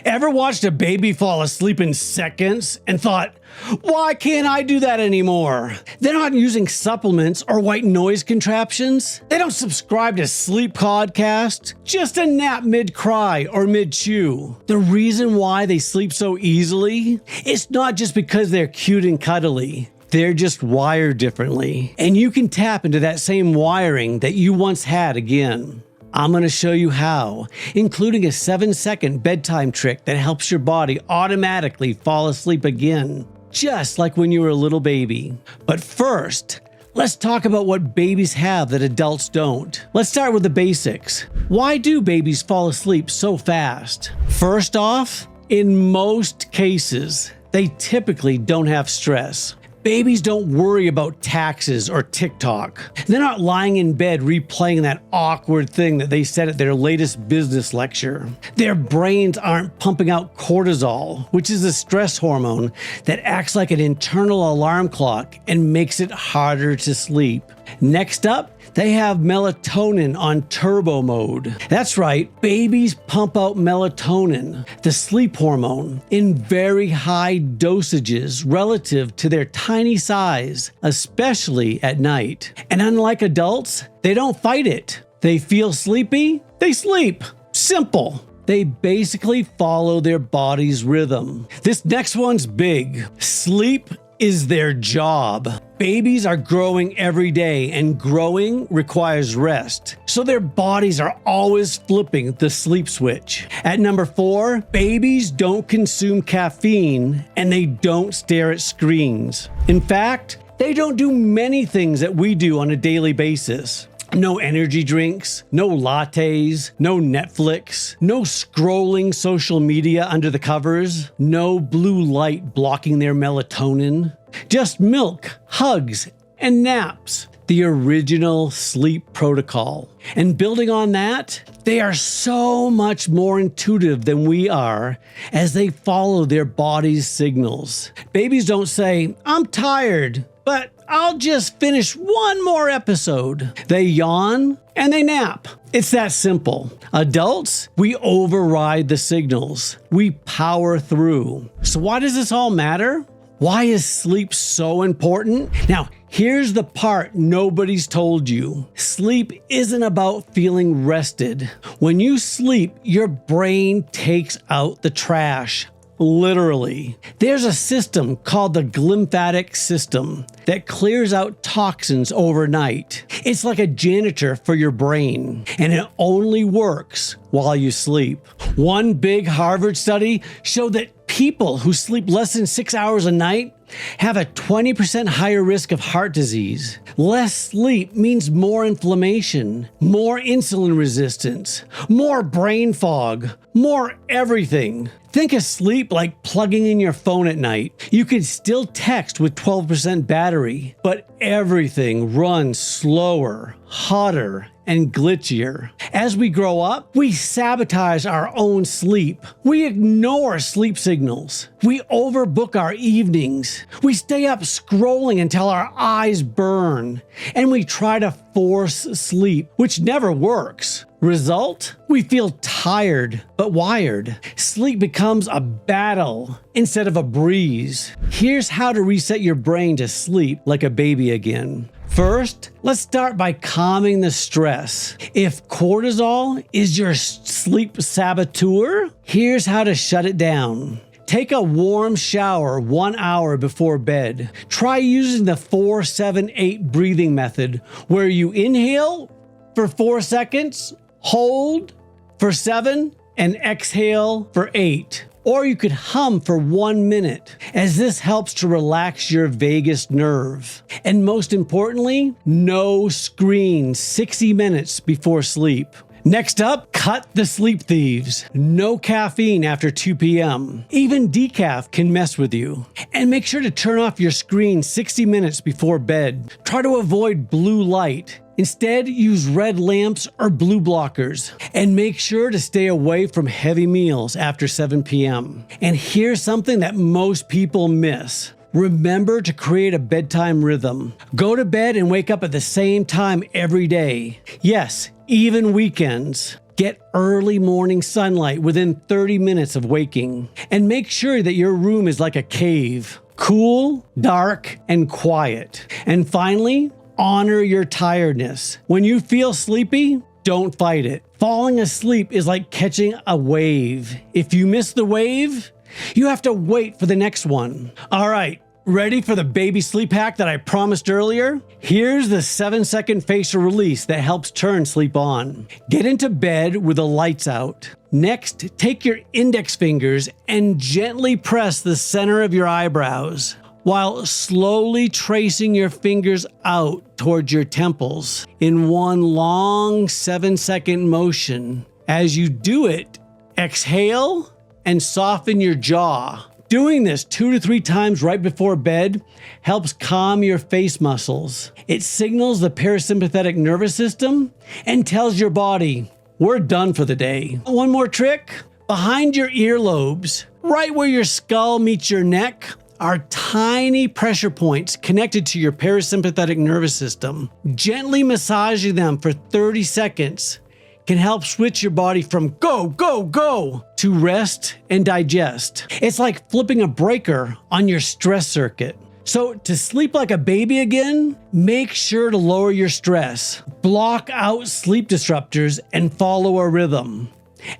Ever watched a baby fall asleep in seconds and thought, why can't I do that anymore? They're not using supplements or white noise contraptions. They don't subscribe to sleep podcasts. Just a nap mid-cry or mid-chew. The reason why they sleep so easily, it's not just because they're cute and cuddly. They're just wired differently. And you can tap into that same wiring that you once had again. I'm going to show you how, including a 7-second bedtime trick that helps your body automatically fall asleep again, just like when you were a little baby. But first, let's talk about what babies have that adults don't. Let's start with the basics. Why do babies fall asleep so fast? First off, in most cases, they typically don't have stress. Babies don't worry about taxes or TikTok. They're not lying in bed replaying that awkward thing that they said at their latest business lecture. Their brains aren't pumping out cortisol, which is a stress hormone that acts like an internal alarm clock and makes it harder to sleep. Next up, they have melatonin on turbo mode. That's right, babies pump out melatonin, the sleep hormone, in very high dosages relative to their tiny size, especially at night. And unlike adults, they don't fight it. They feel sleepy, they sleep. Simple. They basically follow their body's rhythm. This next one's big. Sleep is their job. Babies are growing every day, and growing requires rest. So their bodies are always flipping the sleep switch. At number 4, babies don't consume caffeine and they don't stare at screens. In fact, they don't do many things that we do on a daily basis. No energy drinks, no lattes, no Netflix, no scrolling social media under the covers, no blue light blocking their melatonin. Just milk, hugs, and naps. The original sleep protocol. And building on that, they are so much more intuitive than we are as they follow their body's signals. Babies don't say, I'm tired, but I'll just finish one more episode. They yawn and they nap. It's that simple. Adults, we override the signals. We power through. So why does this all matter? Why is sleep so important? Now, here's the part nobody's told you. Sleep isn't about feeling rested. When you sleep, your brain takes out the trash. Literally. There's a system called the glymphatic system that clears out toxins overnight. It's like a janitor for your brain, and it only works while you sleep. One big Harvard study showed that people who sleep less than 6 hours a night have a 20% higher risk of heart disease. Less sleep means more inflammation, more insulin resistance, more brain fog, more everything. Think of sleep like plugging in your phone at night. You can still text with 12% battery, but everything runs slower, hotter, and glitchier. As we grow up, we sabotage our own sleep. We ignore sleep signals. We overbook our evenings. We stay up scrolling until our eyes burn. And we try to force sleep, which never works. Result? We feel tired, but wired. Sleep becomes a battle instead of a breeze. Here's how to reset your brain to sleep like a baby again. First, let's start by calming the stress. If cortisol is your sleep saboteur, here's how to shut it down. Take a warm shower 1 hour before bed. Try using the 4-7-8 breathing method, where you inhale for 4 seconds, hold for 7, and exhale for 8. Or you could hum for 1 minute, as this helps to relax your vagus nerve. And most importantly, no screens 60 minutes before sleep. Next up, cut the sleep thieves. No caffeine after 2 p.m. Even decaf can mess with you. And make sure to turn off your screen 60 minutes before bed. Try to avoid blue light. Instead, use red lamps or blue blockers. And make sure to stay away from heavy meals after 7 p.m. And here's something that most people miss. Remember to create a bedtime rhythm. Go to bed and wake up at the same time every day. Yes, even weekends. Get early morning sunlight within 30 minutes of waking. And make sure that your room is like a cave. Cool, dark, and quiet. And finally, honor your tiredness. When you feel sleepy, don't fight it. Falling asleep is like catching a wave. If you miss the wave, you have to wait for the next one. All right, ready for the baby sleep hack that I promised earlier? Here's the 7-second facial release that helps turn sleep on. Get into bed with the lights out. Next, take your index fingers and gently press the center of your eyebrows, while slowly tracing your fingers out towards your temples in one long 7-second motion. As you do it, exhale and soften your jaw. Doing this 2 to 3 times right before bed helps calm your face muscles. It signals the parasympathetic nervous system and tells your body, we're done for the day. One more trick. Behind your earlobes, right where your skull meets your neck, are tiny pressure points connected to your parasympathetic nervous system. Gently massaging them for 30 seconds can help switch your body from go, go, go to rest and digest. It's like flipping a breaker on your stress circuit. So to sleep like a baby again, make sure to lower your stress, block out sleep disruptors, and follow a rhythm.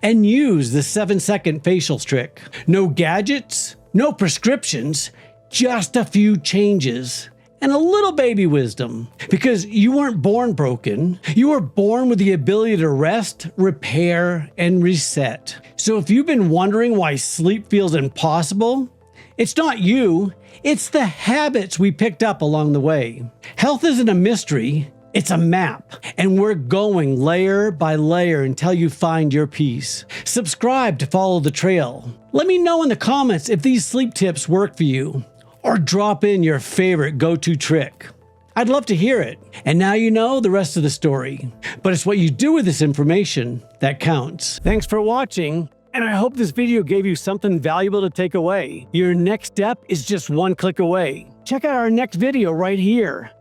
And use the 7-second facial trick. No gadgets, no prescriptions, just a few changes and a little baby wisdom. Because you weren't born broken. You were born with the ability to rest, repair, and reset. So if you've been wondering why sleep feels impossible, it's not you, it's the habits we picked up along the way. Health isn't a mystery, it's a map, and we're going layer by layer until you find your peace. Subscribe to follow the trail. Let me know in the comments if these sleep tips work for you, or drop in your favorite go-to trick. I'd love to hear it. And now you know the rest of the story. But it's what you do with this information that counts. Thanks for watching, and I hope this video gave you something valuable to take away. Your next step is just one click away. Check out our next video right here.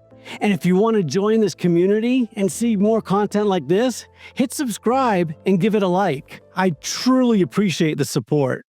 And if you want to join this community and see more content like this, hit subscribe and give it a like. I truly appreciate the support.